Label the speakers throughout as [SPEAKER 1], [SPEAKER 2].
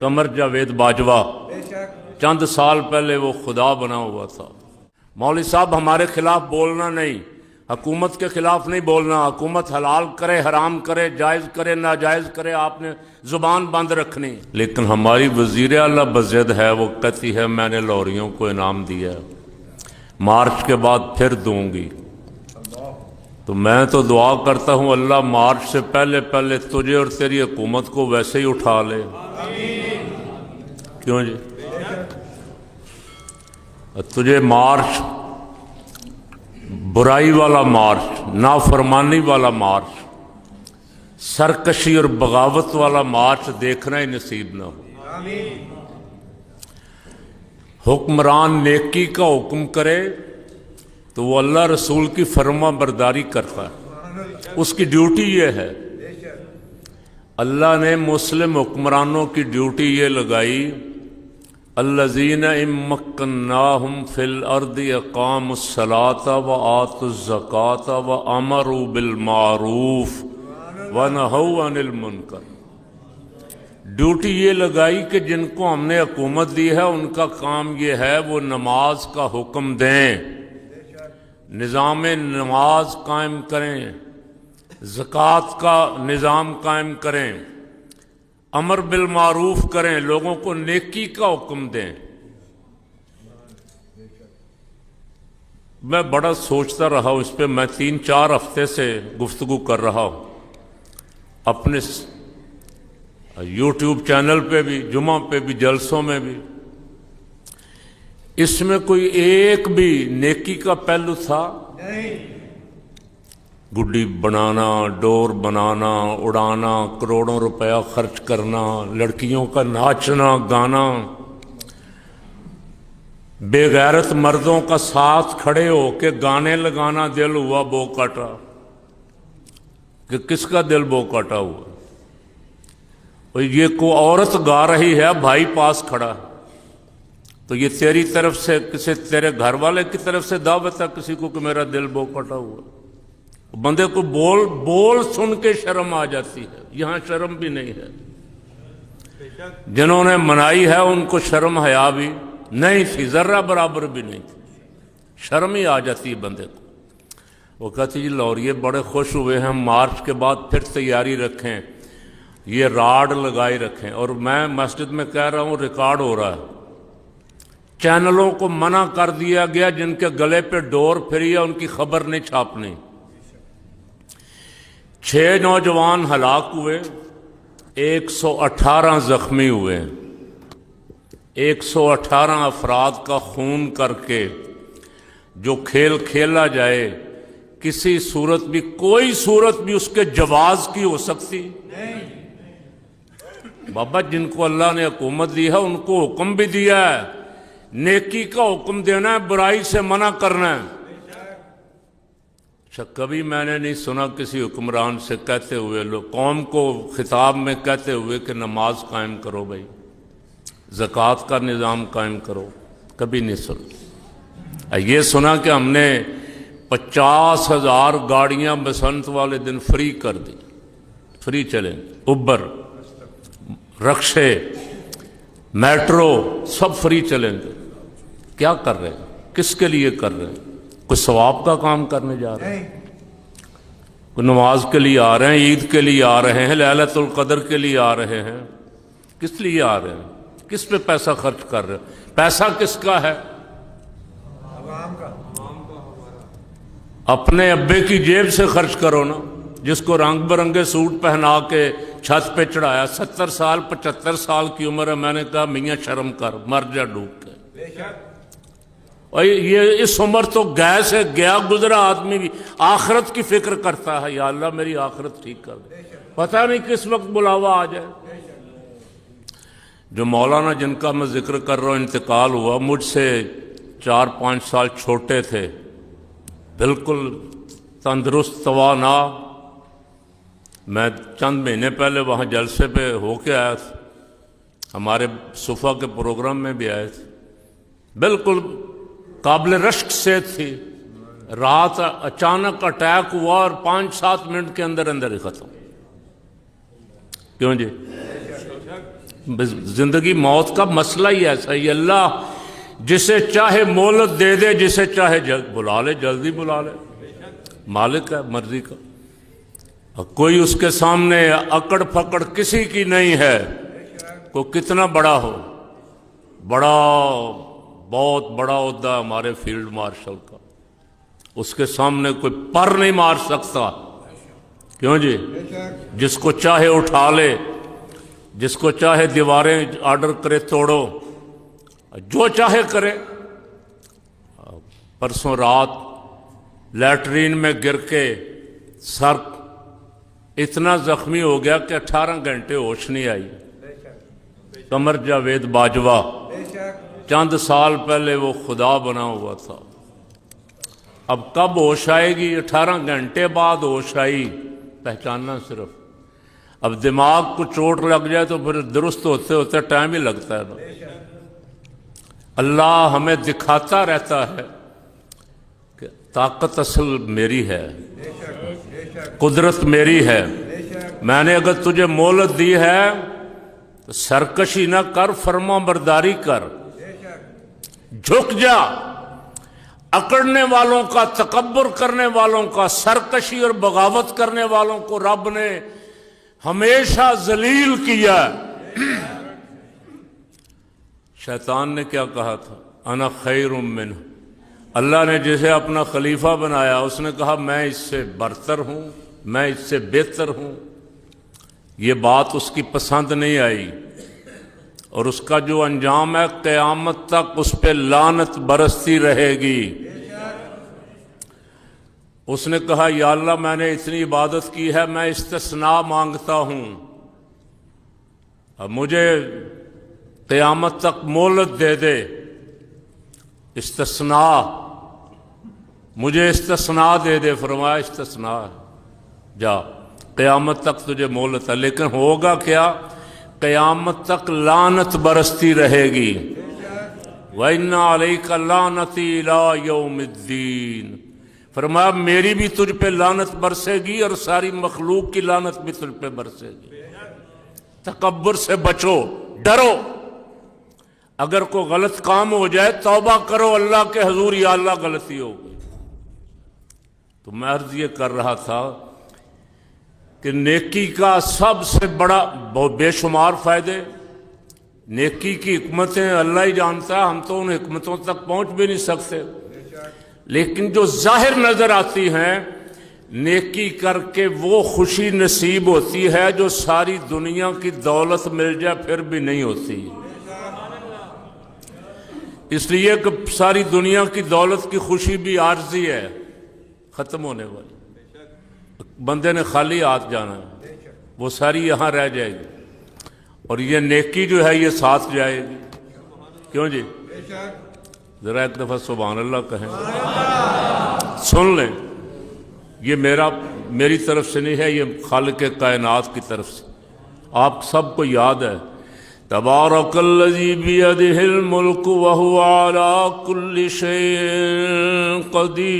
[SPEAKER 1] قمر جاوید باجوہ چند سال پہلے وہ خدا بنا ہوا تھا۔ مولوی صاحب ہمارے خلاف بولنا نہیں، حکومت کے خلاف نہیں بولنا، حکومت حلال کرے حرام کرے جائز کرے ناجائز کرے آپ نے زبان بند رکھنی، لیکن ہماری وزیر اعلیٰ بضد ہے، وہ کہتی ہے میں نے لوریوں کو انعام دیا ہے، مارچ کے بعد پھر دوں گی۔ تو میں تو دعا کرتا ہوں اللہ مارچ سے پہلے پہلے تجھے اور تیری حکومت کو ویسے ہی اٹھا لے۔ کیوں جی؟ تجھے مارچ، برائی والا مارچ، نافرمانی والا مارچ، سرکشی اور بغاوت والا مارچ دیکھنا ہی نصیب نہ ہو۔ حکمران نیکی کا حکم کرے تو وہ اللہ رسول کی فرما برداری کرتا ہے، اس کی ڈیوٹی یہ ہے۔ اللہ نے مسلم حکمرانوں کی ڈیوٹی یہ لگائی، الذین ان مکناہم فی الارض اقاموا الصلاۃ وآتوا الزکاۃ وامروا بالمعروف ونہوا عن المنکر۔ ڈیوٹی یہ لگائی کہ جن کو ہم نے حکومت دی ہے ان کا کام یہ ہے وہ نماز کا حکم دیں، نظام نماز قائم کریں، زکوٰۃ کا نظام قائم کریں، امر بالمعروف کریں، لوگوں کو نیکی کا حکم دیں۔ میں بڑا سوچتا رہا ہوں اس پہ، میں 3-4 ہفتے سے گفتگو کر رہا ہوں اپنے یوٹیوب چینل پہ بھی، جمعہ پہ بھی، جلسوں میں بھی۔ اس میں کوئی ایک بھی نیکی کا پہلو تھا؟ گڈی بنانا، ڈور بنانا، اڑانا، کروڑوں روپیہ خرچ کرنا، لڑکیوں کا ناچنا گانا، بے غیرت مردوں کا ساتھ کھڑے ہو کے گانے لگانا، دل ہوا بو کاٹا۔ کہ کس کا دل بو کاٹا ہوا؟ اور یہ کوئی عورت گا رہی ہے، بھائی پاس کھڑا ہے، تو یہ تیری طرف سے کسی تیرے گھر والے کی طرف سے دعوت ہے کسی کو کہ میرا دل بو کاٹا ہوا؟ بندے کو بول سن کے شرم آ جاتی ہے، یہاں شرم بھی نہیں ہے۔ جنہوں نے منائی ہے ان کو شرم حیا بھی نہیں تھی، ذرہ برابر بھی نہیں تھی، شرم ہی آ جاتی ہے بندے کو۔ وہ کہتی جی لوریے بڑے خوش ہوئے ہیں، مارچ کے بعد پھر تیاری رکھیں، یہ راڈ لگائی رکھیں۔ اور میں مسجد میں کہہ رہا ہوں ریکارڈ ہو رہا ہے، چینلوں کو منع کر دیا گیا جن کے گلے پہ ڈور پھری ہے ان کی خبر نہیں چھاپنی۔ 6 نوجوان ہلاک ہوئے، 118 زخمی ہوئے، 118 افراد کا خون کر کے جو کھیل کھیلا جائے کسی صورت بھی، کوئی صورت بھی اس کے جواز کی ہو سکتی؟ بابا جن کو اللہ نے حکومت دی ہے ان کو حکم بھی دیا ہے، نیکی کا حکم دینا ہے، برائی سے منع کرنا ہے۔ کبھی میں نے نہیں سنا کسی حکمران سے کہتے ہوئے، لوگ قوم کو خطاب میں کہتے ہوئے کہ نماز قائم کرو بھائی، زکوٰۃ کا نظام قائم کرو، کبھی نہیں سنا۔ یہ سنا کہ ہم نے 50,000 گاڑیاں بسنت والے دن فری کر دی، فری چلیں، اوبر، رکشے، میٹرو سب فری چلیں گے۔ کیا کر رہے ہیں؟ کس کے لیے کر رہے ہیں؟ کوئی ثواب کا کام کرنے جا رہے ہیں؟ کوئی نماز کے لیے آ رہے ہیں، عید کے لیے آ رہے ہیں، لیلۃ القدر کے لیے آ رہے ہیں؟ کس لیے آ رہے ہیں؟ کس پہ پیسہ خرچ کر رہے ہیں؟ پیسہ کس کا ہے؟ اپنے ابے کی جیب سے خرچ کرو نا، جس کو رنگ برنگے سوٹ پہنا کے چھت پہ چڑھایا، 70 سال 75 سال کی عمر ہے، میں نے کہا میاں شرم کر، مر جا ڈوب کے۔ اور یہ اس عمر تو گئے سے گیا گزرا آدمی بھی آخرت کی فکر کرتا ہے، یا اللہ میری آخرت ٹھیک کر دے، پتہ نہیں کس وقت بلاوا آ جائے۔ جو مولانا جن کا میں ذکر کر رہا ہوں انتقال ہوا، مجھ سے 4-5 سال چھوٹے تھے، بالکل تندرست توانا۔ میں چند مہینے پہلے وہاں جلسے پہ ہو کے آیا تھا، ہمارے صفحہ کے پروگرام میں بھی آئے تھے، بالکل قابل رشک صحت تھی۔ رات اچانک اٹیک ہوا اور 5-7 منٹ کے اندر اندر ہی ختم۔ کیوں جی؟ زندگی موت کا مسئلہ ہی ایسا ہی، اللہ جسے چاہے مہلت دے دے، جسے چاہے بلا لے، جلدی بلا لے، مالک ہے مرضی کا، کوئی اس کے سامنے اکڑ پھکڑ کسی کی نہیں ہے، کوئی کتنا بڑا ہو، بہت بڑا عہدہ ہمارے فیلڈ مارشل کا، اس کے سامنے کوئی پر نہیں مار سکتا، کیوں جی؟ جس کو چاہے اٹھا لے، جس کو چاہے دیواریں آرڈر کرے توڑو، جو چاہے کرے۔ پرسوں رات لیٹرین میں گر کے سر اتنا زخمی ہو گیا کہ 18 گھنٹے ہوش نہیں آئی۔ قمر جاوید باجوہ چند سال پہلے وہ خدا بنا ہوا تھا، اب کب ہوش آئے گی؟ 18 گھنٹے بعد ہوش آئی، پہچاننا صرف۔ اب دماغ کو چوٹ لگ جائے تو پھر درست ہوتے ہوتے ٹائم ہی لگتا ہے نا۔ اللہ ہمیں دکھاتا رہتا ہے کہ طاقت اصل میری ہے، قدرت میری ہے، میں نے اگر تجھے مہلت دی ہے تو سرکشی نہ کر، فرما برداری کر، جھک جا۔ اکڑنے والوں کا، تکبر کرنے والوں کا، سرکشی اور بغاوت کرنے والوں کو رب نے ہمیشہ ذلیل کیا۔ شیطان نے کیا کہا تھا؟ انا خیر منہ، اللہ نے جسے اپنا خلیفہ بنایا اس نے کہا میں اس سے برتر ہوں، میں اس سے بہتر ہوں۔ یہ بات اس کی پسند نہیں آئی، اور اس کا جو انجام ہے قیامت تک اس پہ لعنت برستی رہے گی۔ اس نے کہا یا اللہ میں نے اتنی عبادت کی ہے، میں استثناء مانگتا ہوں، اب مجھے قیامت تک مہلت دے دے، استثناء، مجھے استثناء دے دے۔ فرمایا استثناء جا، قیامت تک تجھے مہلت ہے، لیکن ہوگا کیا؟ قیامت تک لعنت برستی رہے گی۔ وَإِنَّ عَلَيْكَ لَعْنَتِي إِلَىٰ يَوْمِ الدِّينِ، فرمایا میری بھی تجھ پہ لعنت برسے گی اور ساری مخلوق کی لعنت بھی تجھ پہ برسے گی۔ تکبر سے بچو، ڈرو، اگر کوئی غلط کام ہو جائے توبہ کرو اللہ کے حضور، یا اللہ غلطی ہو گئی۔ تو میں عرض یہ کر رہا تھا کہ نیکی کا سب سے بڑا بے شمار فائدے، نیکی کی حکمتیں اللہ ہی جانتا ہے، ہم تو ان حکمتوں تک پہنچ بھی نہیں سکتے، لیکن جو ظاہر نظر آتی ہیں، نیکی کر کے وہ خوشی نصیب ہوتی ہے جو ساری دنیا کی دولت مل جائے پھر بھی نہیں ہوتی۔ اس لیے کہ ساری دنیا کی دولت کی خوشی بھی عارضی ہے، ختم ہونے والی، بندے نے خالی ہاتھ جانا ہے، وہ ساری یہاں رہ جائے گی، اور یہ نیکی جو ہے یہ ساتھ جائے گی۔ کیوں جی؟ ذرا ایک دفعہ سبحان اللہ کہیں، سن لیں، یہ میری طرف سے نہیں ہے، یہ خالق کائنات کی طرف سے، آپ سب کو یاد ہے۔ تبارک الذی بیدہ الملک وہو علی کل شیء قدیر،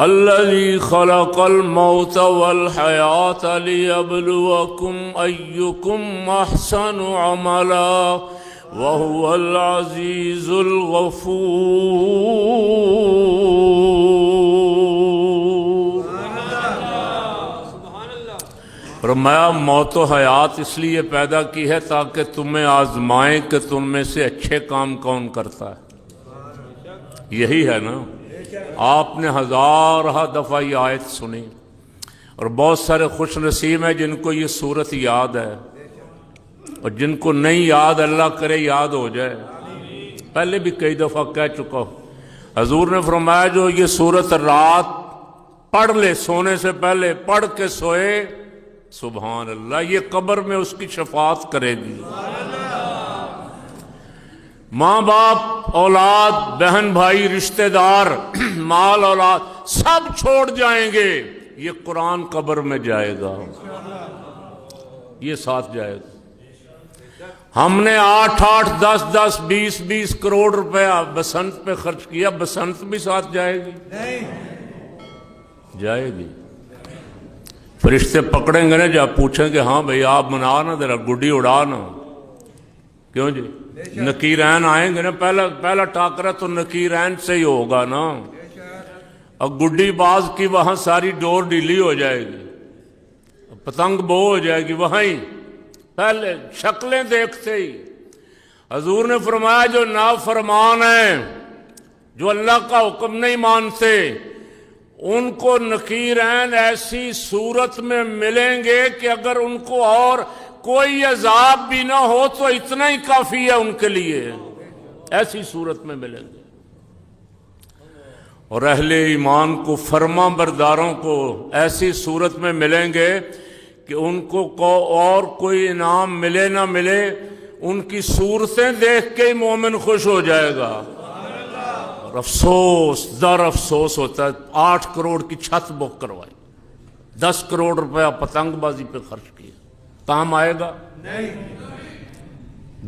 [SPEAKER 1] الذی خلق الموت والحیاۃ لیبلوکم ایکم احسن عملا وہو العزیز الغفور۔ فرمایا موت و حیات اس لیے پیدا کی ہے تاکہ تمہیں آزمائیں کہ تم میں سے اچھے کام کون کرتا ہے۔ یہی ہے نا، آپ نے ہزارہ دفعہ یہ آیت سنی، اور بہت سارے خوش نصیب ہیں جن کو یہ صورت یاد ہے، اور جن کو نہیں یاد اللہ کرے یاد ہو جائے۔ پہلے بھی کئی دفعہ کہہ چکا ہوں، حضور نے فرمایا جو یہ صورت رات پڑھ لے، سونے سے پہلے پڑھ کے سوئے، سبحان اللہ، یہ قبر میں اس کی شفاعت کرے گی۔ ماں باپ، اولاد، بہن بھائی، رشتہ دار، مال اولاد سب چھوڑ جائیں گے، یہ قرآن قبر میں جائے گا، یہ ساتھ جائے گا۔ ہم نے 8 10 10 20 20 کروڑ روپیہ بسنت پہ خرچ کیا، بسنت بھی ساتھ جائے گی؟ جائے گی۔ فرشتے پکڑیں گے نا جب پوچھیں کہ ہاں بھئی آپ منا نا ذرا گڈی اڑا نا، کیوں جی؟ نکیرین آئیں گے نا، پہلا ٹاکرا تو نکیرین سے ہی ہوگا نا، اور گڈی باز کی وہاں ساری ڈور ڈھیلی ہو جائے گی، پتنگ بو ہو جائے گی وہیں، پہلے شکلیں دیکھتے ہی۔ حضور نے فرمایا جو نافرمان ہیں، جو اللہ کا حکم نہیں مانتے، ان کو نکیرین ایسی صورت میں ملیں گے کہ اگر ان کو اور کوئی عذاب بھی نہ ہو تو اتنا ہی کافی ہے ان کے لیے، ایسی صورت میں ملیں گے۔ اور اہل ایمان کو، فرما برداروں کو ایسی صورت میں ملیں گے کہ ان کو اور کوئی انعام ملے نہ ملے، ان کی صورتیں دیکھ کے ہی مومن خوش ہو جائے گا۔ اور افسوس در افسوس ہوتا ہے 8 کروڑ کی چھت بک کروائی، 10 کروڑ روپیہ پتنگ بازی پہ خرچ کیا، کام آئے گا؟ نہیں۔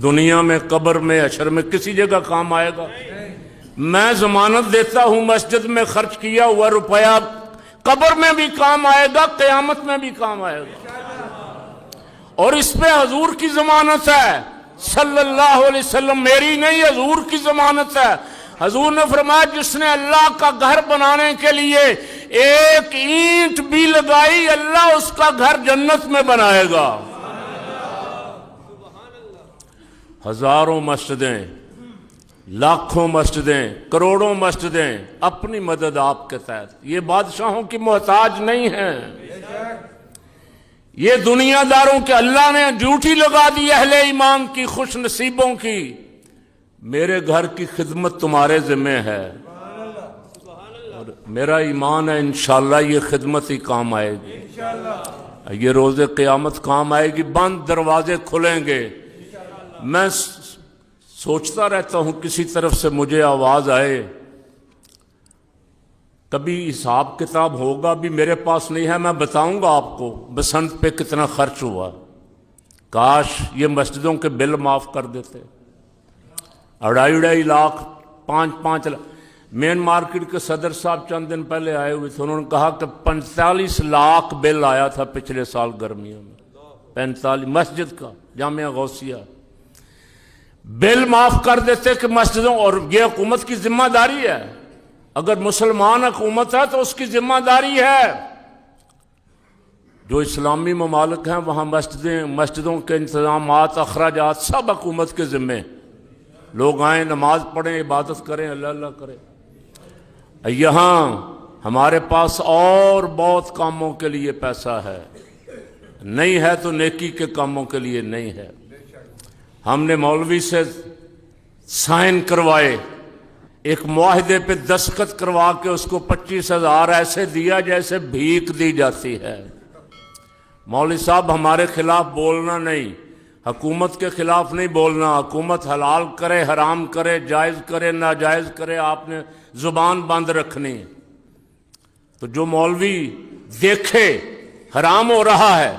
[SPEAKER 1] دنیا میں، قبر میں، حشر میں، کسی جگہ کام آئے گا؟ میں ضمانت دیتا ہوں مسجد میں خرچ کیا ہوا روپیہ قبر میں بھی کام آئے گا، قیامت میں بھی کام آئے گا، اور اس پہ حضور کی ضمانت ہے صلی اللہ علیہ وسلم، میری نہیں، حضور کی ضمانت ہے۔ حضور نے فرمایا جس نے اللہ کا گھر بنانے کے لیے ایک اینٹ بھی لگائی، اللہ اس کا گھر جنت میں بنائے گا۔ ہزاروں مسجدیں، لاکھوں مسجدیں، کروڑوں مسجدیں، اپنی مدد آپ کے تحت، یہ بادشاہوں کی محتاج نہیں ہیں، یہ دنیا داروں کے، اللہ نے ڈیوٹی لگا دی اہل ایمان کی، خوش نصیبوں کی، میرے گھر کی خدمت تمہارے ذمہ ہے، اور میرا ایمان ہے انشاءاللہ یہ خدمت ہی کام آئے گی، یہ روز قیامت کام آئے گی، بند دروازے کھلیں گے۔ میں سوچتا رہتا ہوں کسی طرف سے مجھے آواز آئے، کبھی حساب کتاب ہوگا بھی میرے پاس نہیں ہے، میں بتاؤں گا آپ کو بسنت پہ کتنا خرچ ہوا، کاش یہ مسجدوں کے بل معاف کر دیتے، 2.5 لاکھ 5 لاکھ۔ مین مارکیٹ کے صدر صاحب چند دن پہلے آئے ہوئے تھے، انہوں نے کہا کہ 45 لاکھ بل آیا تھا پچھلے سال گرمیوں میں، 45 مسجد کا، جامعہ غوثیہ، بل معاف کر دیتے کہ مسجدوں، اور یہ حکومت کی ذمہ داری ہے، اگر مسلمان حکومت ہے تو اس کی ذمہ داری ہے۔ جو اسلامی ممالک ہیں وہاں مسجدوں کے انتظامات، اخراجات سب حکومت کے ذمہ، لوگ آئیں، نماز پڑھیں، عبادت کریں، اللہ اللہ کریں۔ یہاں ہمارے پاس اور بہت کاموں کے لیے پیسہ ہے، نہیں ہے تو نیکی کے کاموں کے لیے نہیں ہے۔ ہم نے مولوی سے سائن کروائے، ایک معاہدے پہ دستخط کروا کے اس کو 25,000 ایسے دیا جیسے بھیک دی جاتی ہے۔ مولوی صاحب ہمارے خلاف بولنا نہیں، حکومت کے خلاف نہیں بولنا، حکومت حلال کرے، حرام کرے، جائز کرے، ناجائز کرے، آپ نے زبان بند رکھنی۔ تو جو مولوی دیکھے حرام ہو رہا ہے،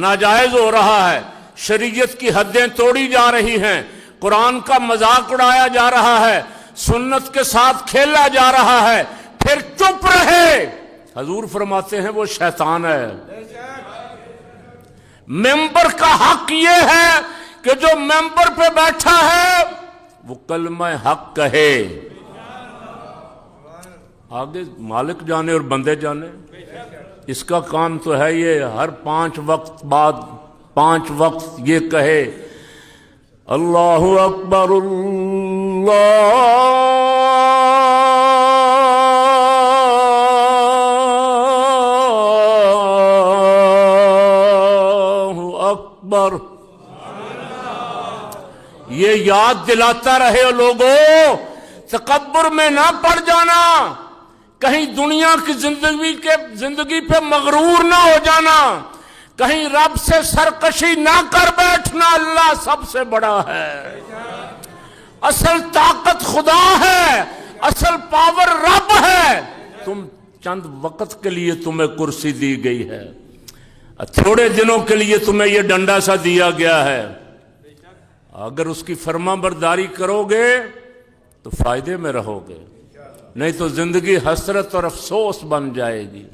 [SPEAKER 1] ناجائز ہو رہا ہے، شریعت کی حدیں توڑی جا رہی ہیں، قرآن کا مذاق اڑایا جا رہا ہے، سنت کے ساتھ کھیلا جا رہا ہے، پھر چپ رہے، حضور فرماتے ہیں وہ شیطان ہے۔ ممبر کا حق یہ ہے کہ جو ممبر پہ بیٹھا ہے وہ کلمہ حق کہے، آگے مالک جانے اور بندے جانے، اس کا کام تو ہے یہ ہر 5 وقت بعد 5 وقت یہ کہے اللہ اکبر اللہ اکبر، یہ یاد دلاتا رہے لوگوں، تکبر میں نہ پڑ جانا، کہیں دنیا کی زندگی پہ مغرور نہ ہو جانا، کہیں رب سے سرکشی نہ کر بیٹھنا، اللہ سب سے بڑا ہے، اصل طاقت خدا ہے، اصل پاور رب ہے، تم چند وقت کے لیے تمہیں کرسی دی گئی ہے، تھوڑے دنوں کے لیے تمہیں یہ ڈنڈا سا دیا گیا ہے، اگر اس کی فرما برداری کرو گے تو فائدے میں رہو گے، نہیں تو زندگی حسرت اور افسوس بن جائے گی۔